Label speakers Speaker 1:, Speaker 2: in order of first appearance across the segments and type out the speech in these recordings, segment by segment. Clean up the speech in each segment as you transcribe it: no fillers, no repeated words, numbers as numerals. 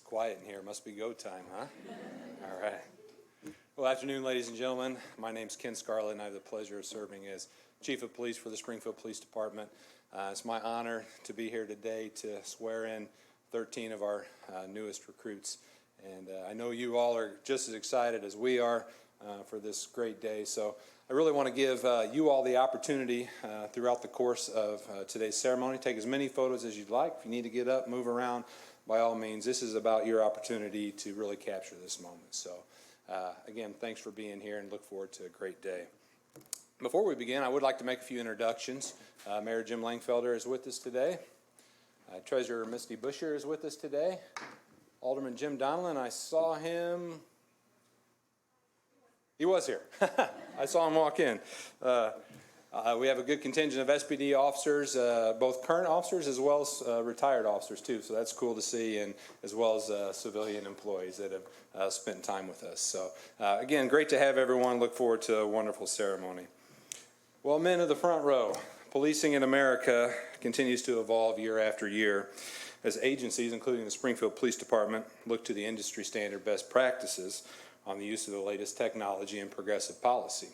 Speaker 1: Quiet in here. Must be go time, huh? All right. Well, afternoon, ladies and gentlemen. My name's Ken Scarlett, and I have the pleasure of serving as Chief of Police for the Springfield Police Department. It's my honor to be here today to swear in 13 of our newest recruits. And I know you all are just as excited as we are for this great day. So I really want to give you all the opportunity throughout the course of today's ceremony. Take as many photos as you'd like. If you need to get up, move around, by all means, this is about your opportunity to really capture this moment. So again, thanks for being here and look forward to a great day. Before we begin, I would like to make a few introductions. Mayor Jim Langfelder is with us today. Treasurer Misty Beshear is with us today. Alderman Jim Donelon, I saw him. He was here. I saw him walk in. We have a good contingent of SPD officers, both current officers as well as retired officers too, so that's cool to see, and as well as civilian employees that have spent time with us. So again, great to have everyone. Look forward to a wonderful ceremony. Well, men of the front row, policing in America continues to evolve year after year as agencies, including the Springfield Police Department, look to the industry standard best practices on the use of the latest technology and progressive policy.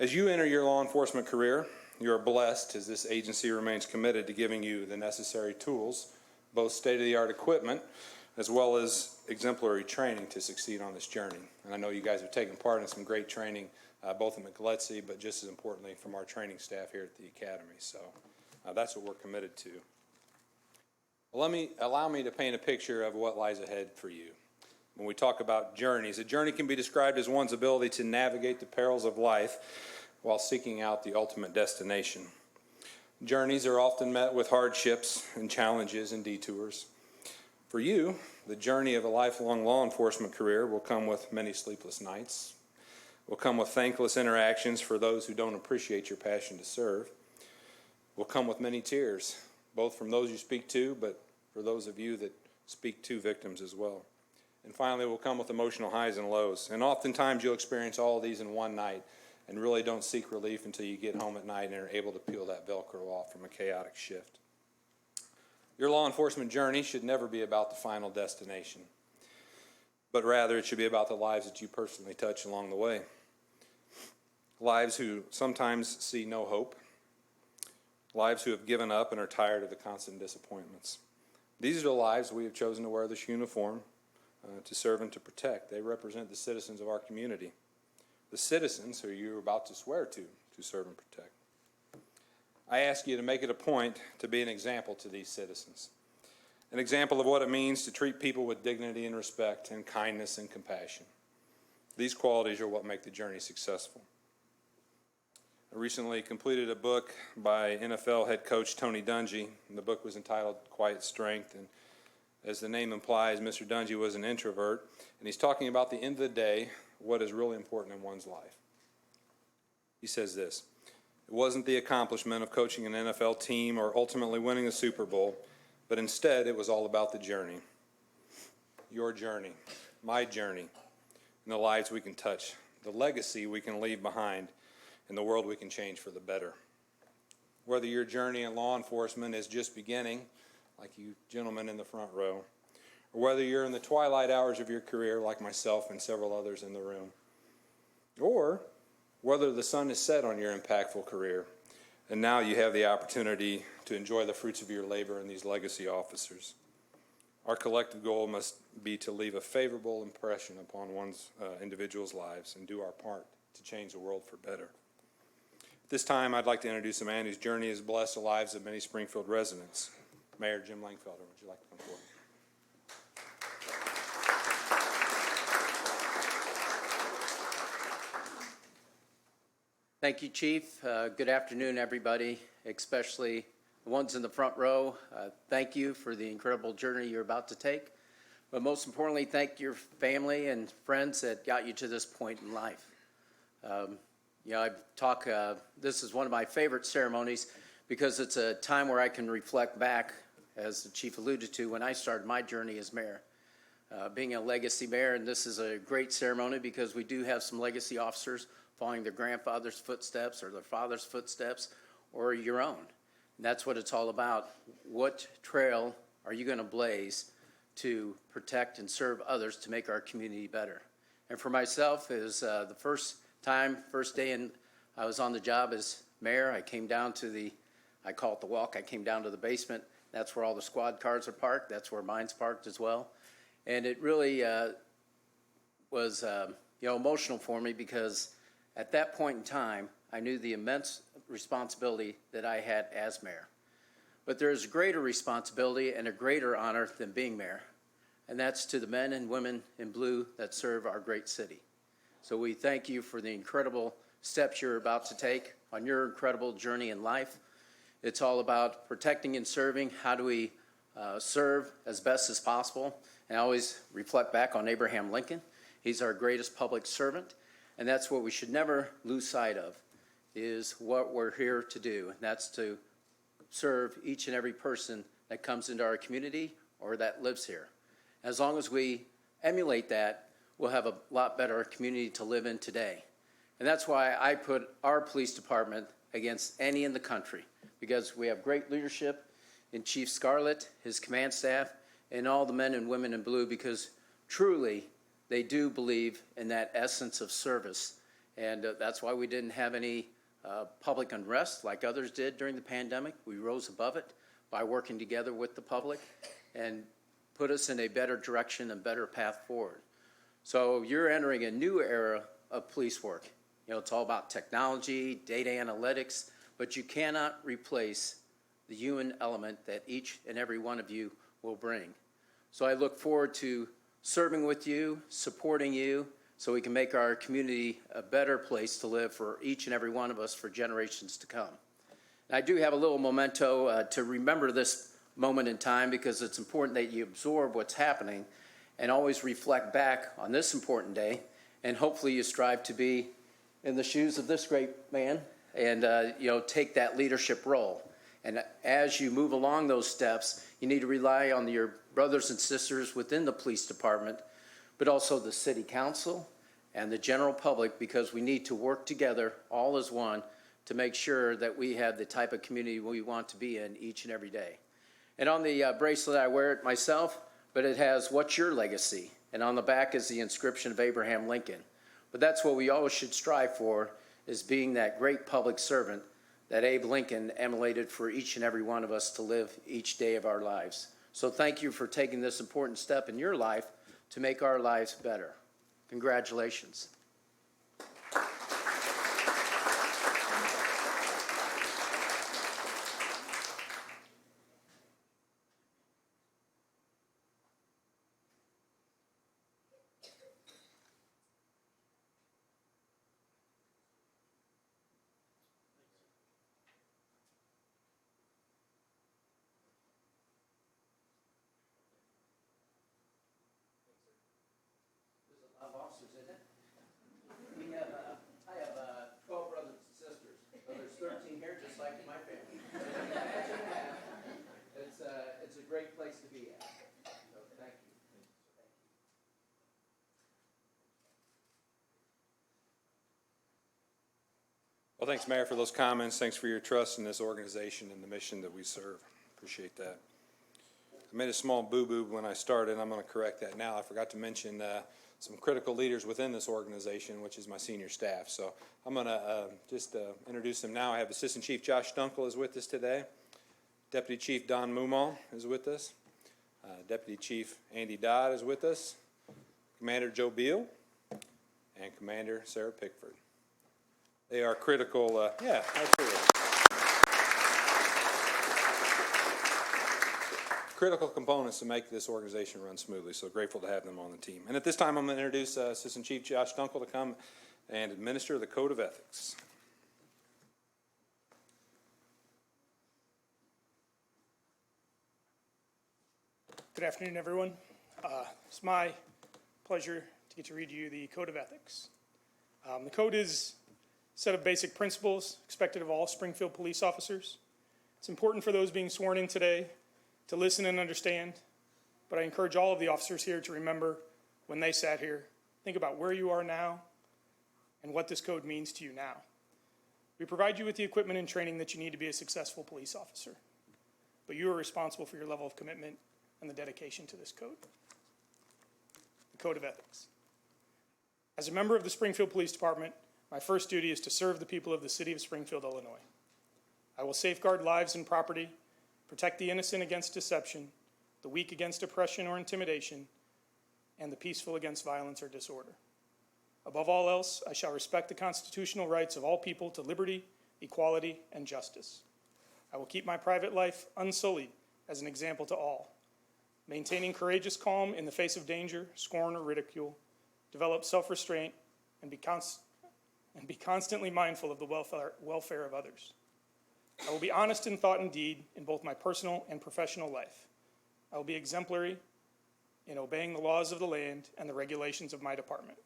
Speaker 1: As you enter your law enforcement career, you are blessed as this agency remains committed to giving you the necessary tools, both state-of-the-art equipment, as well as exemplary training to succeed on this journey. And I know you guys have taken part in some great training, both in McGletsy, but just as importantly from our training staff here at the Academy. So that's what we're committed to. Well, allow me to paint a picture of what lies ahead for you. When we talk about journeys, a journey can be described as one's ability to navigate the perils of life while seeking out the ultimate destination. Journeys are often met with hardships and challenges and detours. For you, the journey of a lifelong law enforcement career will come with many sleepless nights, will come with thankless interactions for those who don't appreciate your passion to serve, will come with many tears, both from those you speak to, but for those of you that speak to victims as well. And finally, will come with emotional highs and lows. And oftentimes you'll experience all of these in one night and really don't seek relief until you get home at night and are able to peel that Velcro off from a chaotic shift. Your law enforcement journey should never be about the final destination, but rather it should be about the lives that you personally touch along the way. Lives who sometimes see no hope. Lives who have given up and are tired of the constant disappointments. These are the lives we have chosen to wear this uniform to serve and to protect. They represent the citizens of our community, the citizens who you're about to swear to serve and protect. I ask you to make it a point to be an example to these citizens, an example of what it means to treat people with dignity and respect and kindness and compassion. These qualities are what make the journey successful. I recently completed a book by NFL head coach Tony Dungy, and the book was entitled Quiet Strength, and as the name implies, Mr. Dungy was an introvert, and he's talking about the end of the day, what is really important in one's life. He says this: it wasn't the accomplishment of coaching an NFL team or ultimately winning a Super Bowl, but instead it was all about the journey. Your journey, my journey, and the lives we can touch, the legacy we can leave behind, and the world we can change for the better. Whether your journey in law enforcement is just beginning, like you gentlemen in the front row, or whether you're in the twilight hours of your career like myself and several others in the room, or whether the sun is set on your impactful career and now you have the opportunity to enjoy the fruits of your labor in these legacy officers. Our collective goal must be to leave a favorable impression upon one's individual's lives and do our part to change the world for better. At this time, I'd like to introduce a man whose journey has blessed the lives of many Springfield residents. Mayor Jim Langfelder, would you like to come forward?
Speaker 2: Thank you, Chief. Good afternoon, everybody, especially the ones in the front row. Thank you for the incredible journey you're about to take. But most importantly, thank your family and friends that got you to this point in life. This is one of my favorite ceremonies because it's a time where I can reflect back, as the Chief alluded to, when I started my journey as mayor. Being a legacy mayor, and this is a great ceremony because we do have some legacy officers following their grandfather's footsteps or their father's footsteps or your own. And that's what it's all about. What trail are you going to blaze to protect and serve others to make our community better. And for myself, it was the first day I was on the job as mayor. I came down to I call it the walk. I came down to the basement. That's where all the squad cars are parked. That's where mine's parked as well. And it really was emotional for me, because at that point in time, I knew the immense responsibility that I had as mayor. But there's a greater responsibility and a greater honor than being mayor, and that's to the men and women in blue that serve our great city. So we thank you for the incredible steps you're about to take on your incredible journey in life. It's all about protecting and serving. How do we serve as best as possible? And I always reflect back on Abraham Lincoln. He's our greatest public servant, and that's what we should never lose sight of, is what we're here to do, and that's to serve each and every person that comes into our community or that lives here. As long as we emulate that, we'll have a lot better community to live in today. And that's why I put our police department against any in the country, because we have great leadership in Chief Scarlett, his command staff, and all the men and women in blue, because truly they do believe in that essence of service. And that's why we didn't have any public unrest like others did during the pandemic. We rose above it by working together with the public and put us in a better direction and better path forward. So you're entering a new era of police work. It's all about technology, data analytics, but you cannot replace the human element that each and every one of you will bring. So I look forward to serving with you, supporting you, so we can make our community a better place to live for each and every one of us for generations to come. And I do have a little memento to remember this moment in time, because it's important that you absorb what's happening and always reflect back on this important day, and hopefully you strive to be in the shoes of this great man and take that leadership role. And as you move along those steps, you need to rely on your brothers and sisters within the police department, but also the city council and the general public, because we need to work together all as one to make sure that we have the type of community we want to be in each and every day. And on the bracelet, I wear it myself, but it has "What's your legacy?" And on the back is the inscription of Abraham Lincoln. But that's what we always should strive for, is being that great public servant that Abe Lincoln emulated for each and every one of us to live each day of our lives. So thank you for taking this important step in your life to make our lives better. Congratulations. Officers, isn't it? I have 12 brothers and sisters, so there's 13 here, just like in my family. It's a great place to be at. So thank you.
Speaker 1: Well, thanks, Mayor, for those comments. Thanks for your trust in this organization and the mission that we serve. Appreciate that. I made a small boo-boo when I started. I'm going to correct that now. I forgot to mention some critical leaders within this organization, which is my senior staff. So I'm going to just introduce them now. I have Assistant Chief Josh Dunkel is with us today. Deputy Chief Don Mumma is with us. Deputy Chief Andy Dodd is with us. Commander Joe Beal and Commander Sarah Pickford. They are critical. Yeah, absolutely. Critical components to make this organization run smoothly, so grateful to have them on the team. And at this time, I'm going to introduce Assistant Chief Josh Dunkel to come and administer the Code of Ethics.
Speaker 3: Good afternoon, everyone. It's my pleasure to get to read you the Code of Ethics. The code is a set of basic principles expected of all Springfield police officers. It's important for those being sworn in today to listen and understand, but I encourage all of the officers here to remember when they sat here, think about where you are now and what this code means to you now. We provide you with the equipment and training that you need to be a successful police officer, but you are responsible for your level of commitment and the dedication to this code. The Code of Ethics. As a member of the Springfield Police Department, my first duty is to serve the people of the city of Springfield, Illinois. I will safeguard lives and property, protect the innocent against deception, the weak against oppression or intimidation, and the peaceful against violence or disorder. Above all else, I shall respect the constitutional rights of all people to liberty, equality, and justice. I will keep my private life unsullied as an example to all, maintaining courageous calm in the face of danger, scorn, or ridicule, develop self-restraint, and be constantly mindful of the welfare of others. I will be honest in thought and deed in both my personal and professional life. I will be exemplary in obeying the laws of the land and the regulations of my department.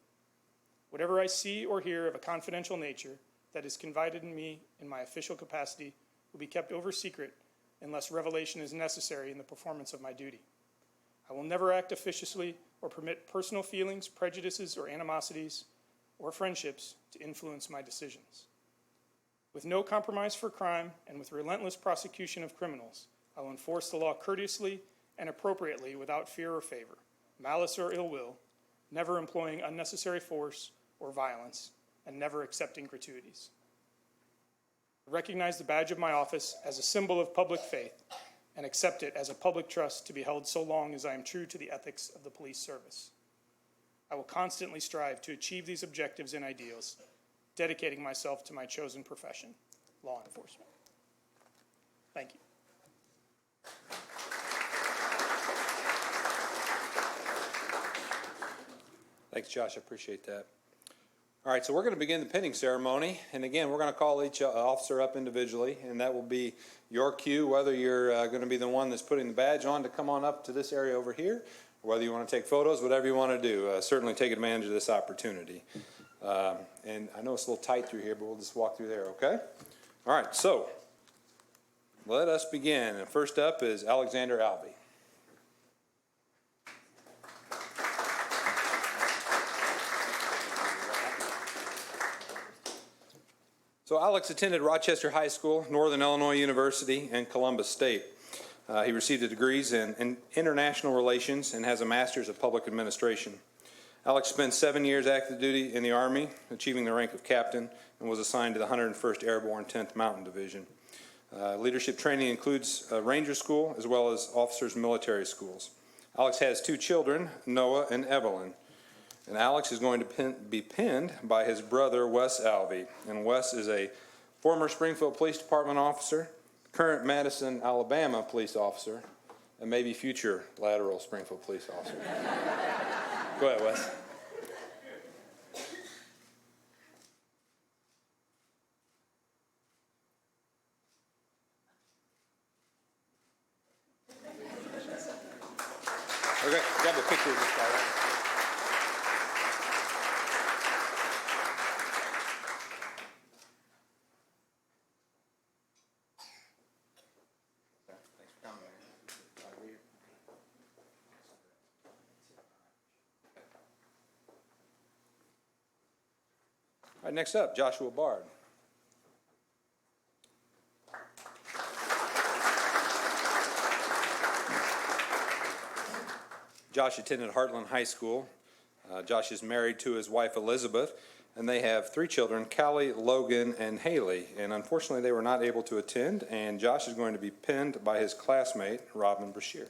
Speaker 3: Whatever I see or hear of a confidential nature that is confided in me in my official capacity will be kept over secret unless revelation is necessary in the performance of my duty. I will never act officiously or permit personal feelings, prejudices, or animosities or friendships to influence my decisions. With no compromise for crime and with relentless prosecution of criminals, I will enforce the law courteously and appropriately without fear or favor, malice or ill will, never employing unnecessary force or violence, and never accepting gratuities. I recognize the badge of my office as a symbol of public faith and accept it as a public trust to be held so long as I am true to the ethics of the police service. I will constantly strive to achieve these objectives and ideals, dedicating myself to my chosen profession, law enforcement. Thank you.
Speaker 1: Thanks, Josh. I appreciate that. All right, so we're going to begin the pinning ceremony. And again, we're going to call each officer up individually, and that will be your cue, whether you're going to be the one that's putting the badge on to come on up to this area over here, or whether you want to take photos, whatever you want to do. Certainly take advantage of this opportunity. And I know it's a little tight through here, but we'll just walk through there, okay? All right, so let us begin. And first up is Alexander Alvey. So Alex attended Rochester High School, Northern Illinois University, and Columbus State. He received degrees in international relations and has a master's of public administration. Alex spent 7 years active duty in the Army, achieving the rank of captain, and was assigned to the 101st Airborne 10th Mountain Division. Leadership training includes Ranger School as well as officers' military schools. Alex has 2 children, Noah and Evelyn. And Alex is going to be pinned by his brother, Wes Alvey. And Wes is a former Springfield Police Department officer, current Madison, Alabama police officer, and maybe future lateral Springfield police officer. Go ahead, Wes. Okay, grab a picture of this guy, right? All right, next up, Joshua Bard. Josh attended Heartland High School. Josh is married to his wife, Elizabeth, and they have 3 children, Callie, Logan, and Haley. And unfortunately, they were not able to attend, and Josh is going to be pinned by his classmate, Robin Beshear.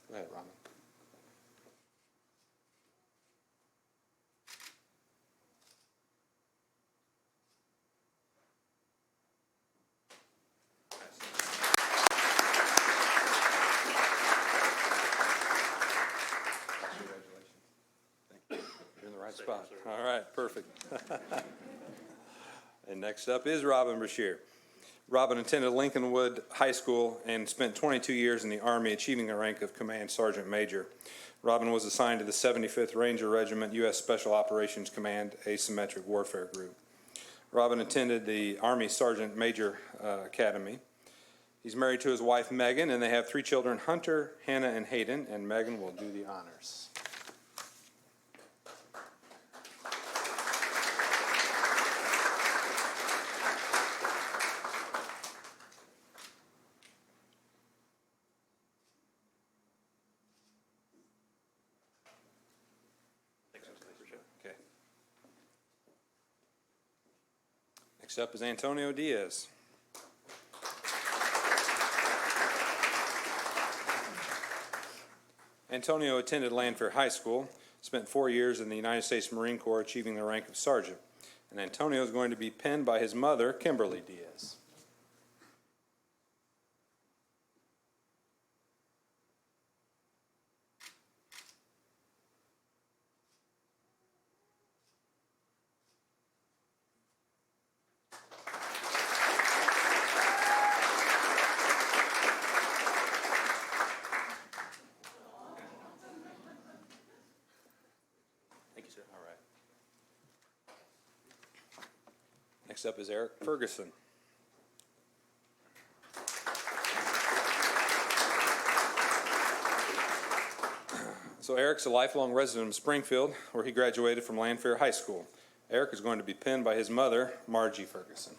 Speaker 1: Go ahead, Robin. Spot. All right, perfect. And next up is Robin Beshear. Robin attended Lincolnwood High School and spent 22 years in the Army, achieving the rank of Command Sergeant Major. Robin was assigned to the 75th Ranger Regiment, U.S. Special Operations Command, Asymmetric Warfare Group. Robin attended the Army Sergeant Major Academy. He's married to his wife, Megan, and they have 3 children, Hunter, Hannah, and Hayden, and Megan will do the honors. Next up is Antonio Diaz. Antonio attended Langfelder High School, spent 4 years in the United States Marine Corps, achieving the rank of sergeant. And Antonio is going to be penned by his mother, Kimberly Diaz. Thank you, sir. All right. Next up is Eric Ferguson. So Eric's a lifelong resident of Springfield, where he graduated from Langfelder High School. Eric is going to be penned by his mother, Margie Ferguson.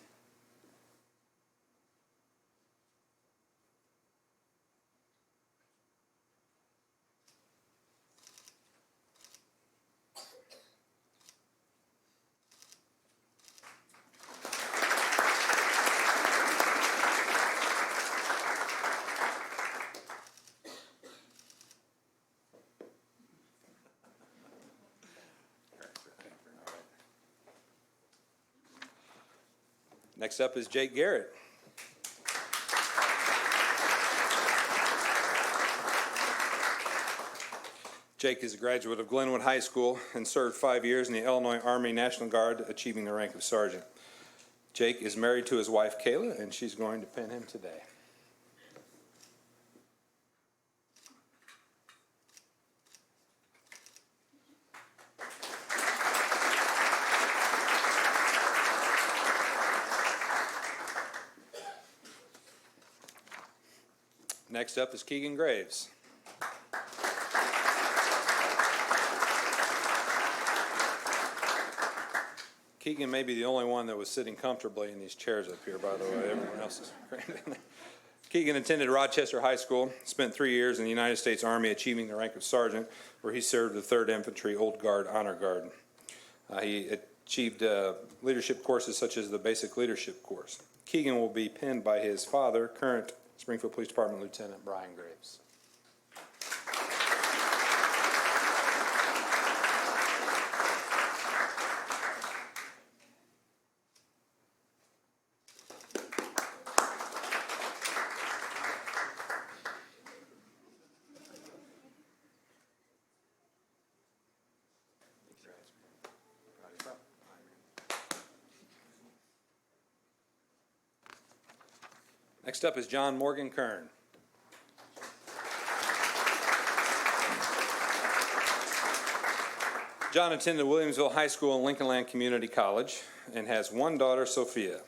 Speaker 1: Next up is Jake Garrett. Jake is a graduate of Glenwood High School and served 5 years in the Illinois Army National Guard, achieving the rank of sergeant. Jake is married to his wife, Kayla, and she's going to pin him today. Next up is Keegan Graves. Keegan may be the only one that was sitting comfortably in these chairs up here, by the way. Everyone else is great. Keegan attended Rochester High School, spent 3 years in the United States Army, achieving the rank of sergeant, where he served the 3rd Infantry Old Guard Honor Guard. He achieved leadership courses such as the Basic Leadership Course. Keegan will be pinned by his father, current Springfield Police Department Lieutenant Brian Graves. Next up is John Morgan Kern. John attended Williamsville High School and Lincolnland Community College and has one daughter, Sophia.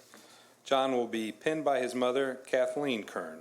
Speaker 1: John will be pinned by his mother, Kathleen Kern.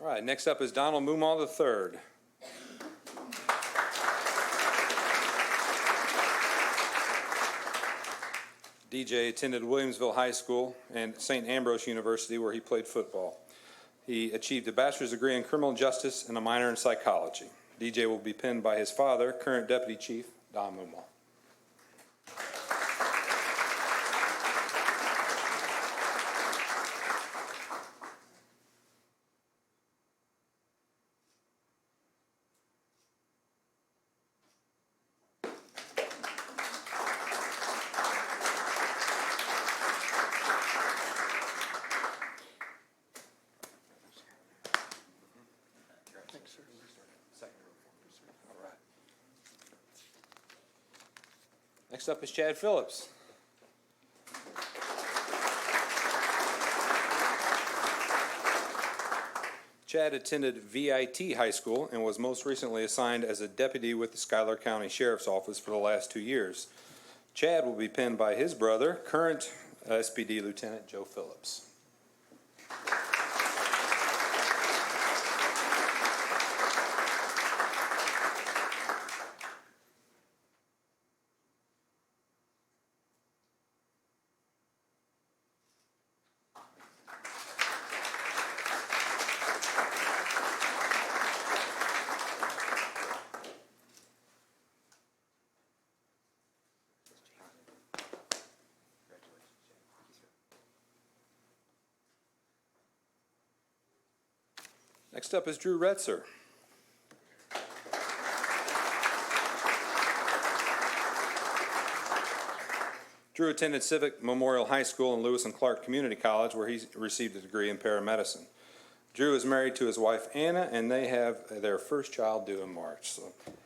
Speaker 1: All right, next up is Donald Mumma III. DJ attended Williamsville High School and St. Ambrose University, where he played football. He achieved a bachelor's degree in criminal justice and a minor in psychology. DJ will be pinned by his father, current Deputy Chief Don Mumma. Next up is Chad Phillips. Chad attended VIT High School and was most recently assigned as a deputy with the Schuyler County Sheriff's Office for the last 2 years. Chad will be pinned by his brother, current SPD Lieutenant Joe Phillips. Next up is Drew Retzer. Drew attended Civic Memorial High School and Lewis and Clark Community College, where he received a degree in paramedicine. Drew is married to his wife, Anna, and they have their first child due in March. So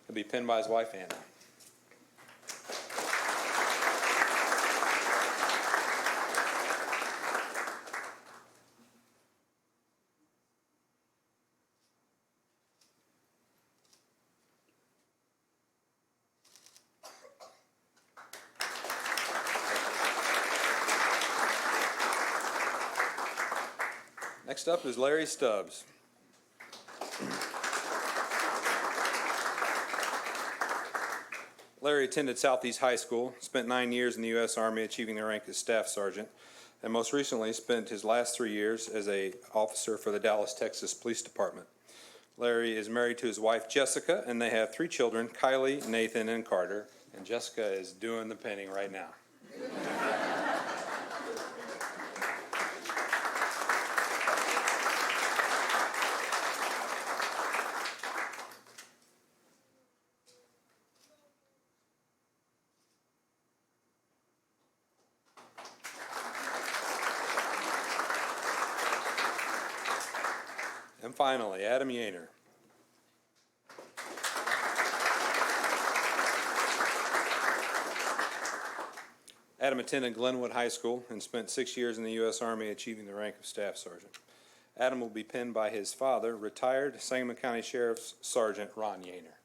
Speaker 1: he'll be pinned by his wife, Anna. Next up is Larry Stubbs. Larry attended Southeast High School, spent 9 years in the U.S. Army, achieving the rank as Staff Sergeant, and most recently spent his last 3 years as an officer for the Dallas, Texas Police Department. Larry is married to his wife, Jessica, and they have 3 children, Kylie, Nathan, and Carter, and Jessica is doing the pinning right now. And finally, Adam Yaner. Adam attended Glenwood High School and spent 6 years in the U.S. Army, achieving the rank of Staff Sergeant. Adam will be pinned by his father, retired Sangamon County Sheriff's Sergeant Ron Yaner.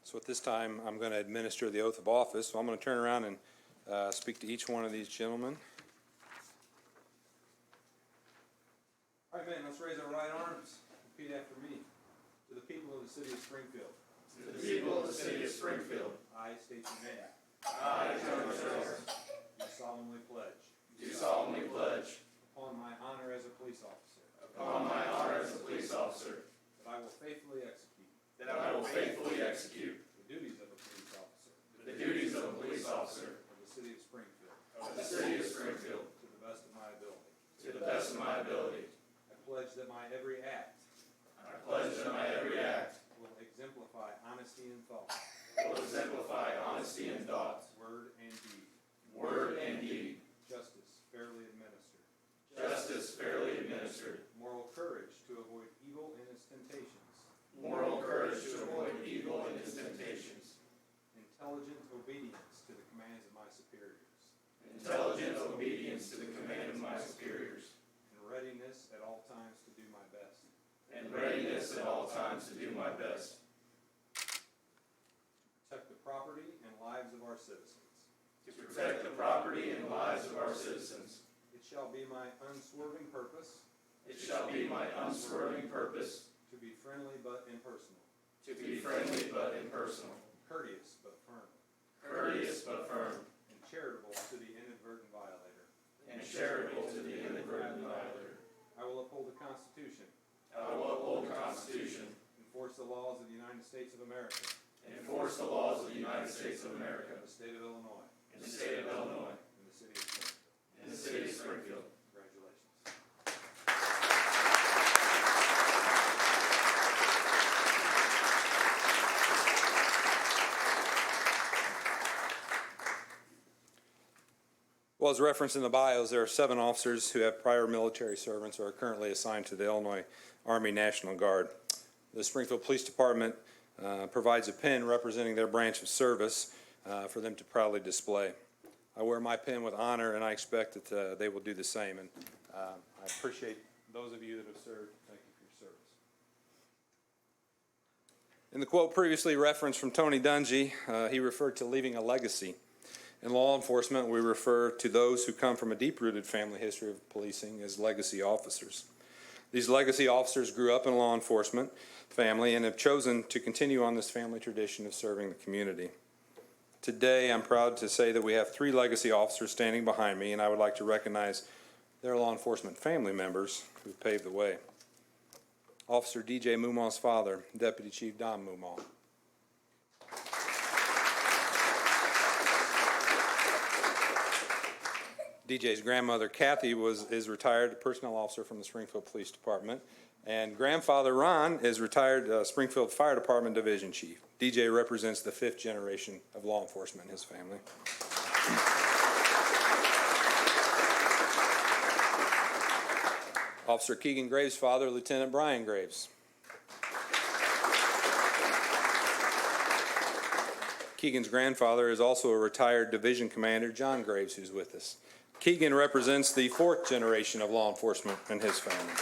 Speaker 1: So at this time, I'm going to administer the oath of office. So I'm going to turn around and speak to each one of these gentlemen. All right, men, let's raise our right arms. Repeat after me. To the people of the city of Springfield.
Speaker 4: To the people of the city of Springfield.
Speaker 1: I state your name.
Speaker 4: I, John Jones,
Speaker 1: Do solemnly pledge.
Speaker 4: do solemnly pledge,
Speaker 1: Upon my honor as a police officer.
Speaker 4: upon my honor as a police officer,
Speaker 1: That I will faithfully execute.
Speaker 4: that I will faithfully execute
Speaker 1: The duties of a police officer.
Speaker 4: the duties of a police officer
Speaker 1: Of the city of Springfield.
Speaker 4: of the city of Springfield
Speaker 1: To the best of my ability.
Speaker 4: to the best of my ability.
Speaker 1: I pledge that my every act
Speaker 4: I pledge that my every act
Speaker 1: will exemplify honesty in thought,
Speaker 4: will exemplify honesty in thought,
Speaker 1: word, and deed.
Speaker 4: word, and deed,
Speaker 1: Justice fairly administered.
Speaker 4: justice fairly administered,
Speaker 1: Moral courage to avoid evil and its temptations.
Speaker 4: moral courage to avoid evil and its temptations,
Speaker 1: Intelligent obedience to the commands of my superiors.
Speaker 4: intelligent obedience to the command of my superiors,
Speaker 1: And readiness at all times to do my best.
Speaker 4: and readiness at all times to do my best,
Speaker 1: Protect the property and lives of our citizens.
Speaker 4: to protect the property and lives of our citizens.
Speaker 1: It shall be my unswerving purpose
Speaker 4: It shall be my unswerving purpose
Speaker 1: to be friendly but impersonal,
Speaker 4: to be friendly but impersonal,
Speaker 1: courteous but firm,
Speaker 4: courteous but firm,
Speaker 1: and charitable to the inadvertent violator.
Speaker 4: and charitable to the inadvertent violator.
Speaker 1: I will uphold the Constitution,
Speaker 4: I will uphold the Constitution,
Speaker 1: enforce the laws of the United States of America,
Speaker 4: and enforce the laws of the United States of America,
Speaker 1: and the state of Illinois,
Speaker 4: and the state of Illinois,
Speaker 1: and the city of Springfield.
Speaker 4: and the city of Springfield.
Speaker 1: Congratulations. Well, as referenced in the bios, there are 7 officers who have prior military service or are currently assigned to the Illinois Army National Guard. The Springfield Police Department provides a pin representing their branch of service for them to proudly display. I wear my pin with honor, and I expect that they will do the same. And I appreciate those of you that have served. Thank you for your service. In the quote previously referenced from Tony Dungy, he referred to leaving a legacy. In law enforcement, we refer to those who come from a deep-rooted family history of policing as legacy officers. These legacy officers grew up in law enforcement family and have chosen to continue on this family tradition of serving the community. Today, I'm proud to say that we have 3 legacy officers standing behind me, and I would like to recognize their law enforcement family members who paved the way. Officer DJ Mumma's father, Deputy Chief Don Mumma. DJ's grandmother, Kathy, is retired personnel officer from the Springfield Police Department, and grandfather Ron is retired Springfield Fire Department Division Chief. DJ represents the 5th generation of law enforcement in his family. Officer Keegan Graves' father, Lieutenant Brian Graves. Keegan's grandfather is also a retired division commander, John Graves, who's with us. Keegan represents the 4th generation of law enforcement in his family.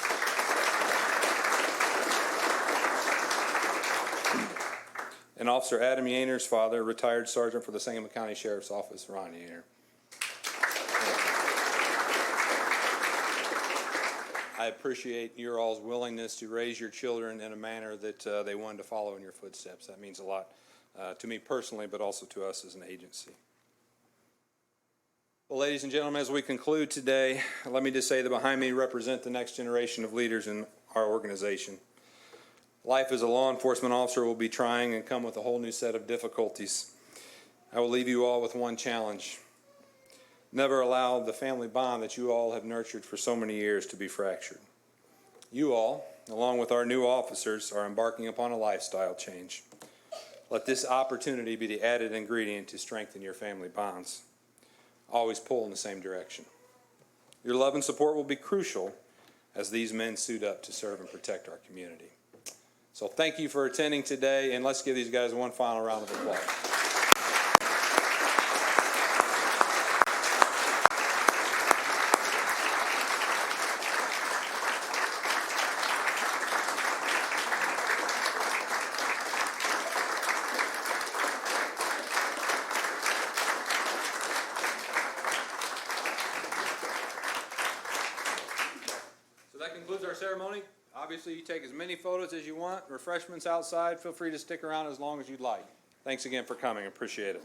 Speaker 1: And Officer Adam Yaner's father, retired sergeant for the Sangamon County Sheriff's Office, Ron Yaner. I appreciate your all's willingness to raise your children in a manner that they wanted to follow in your footsteps. That means a lot to me personally, but also to us as an agency. Well, ladies and gentlemen, as we conclude today, let me just say that behind me represent the next generation of leaders in our organization. Life as a law enforcement officer will be trying and come with a whole new set of difficulties. I will leave you all with one challenge. Never allow the family bond that you all have nurtured for so many years to be fractured. You all, along with our new officers, are embarking upon a lifestyle change. Let this opportunity be the added ingredient to strengthen your family bonds. Always pull in the same direction. Your love and support will be crucial as these men suit up to serve and protect our community. So thank you for attending today, and let's give these guys one final round of applause. So that concludes our ceremony. Obviously, you take as many photos as you want. Refreshments outside. Feel free to stick around as long as you'd like. Thanks again for coming. Appreciate it.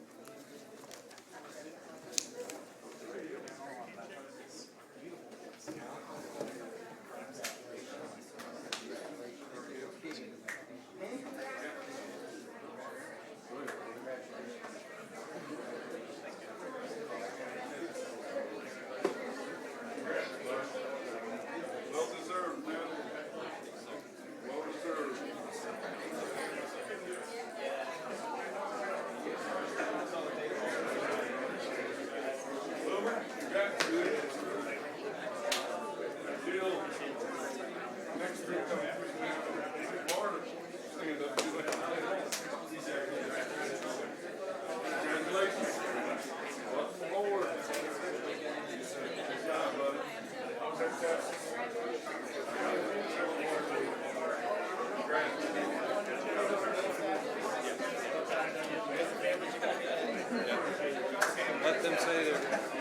Speaker 1: Let them say their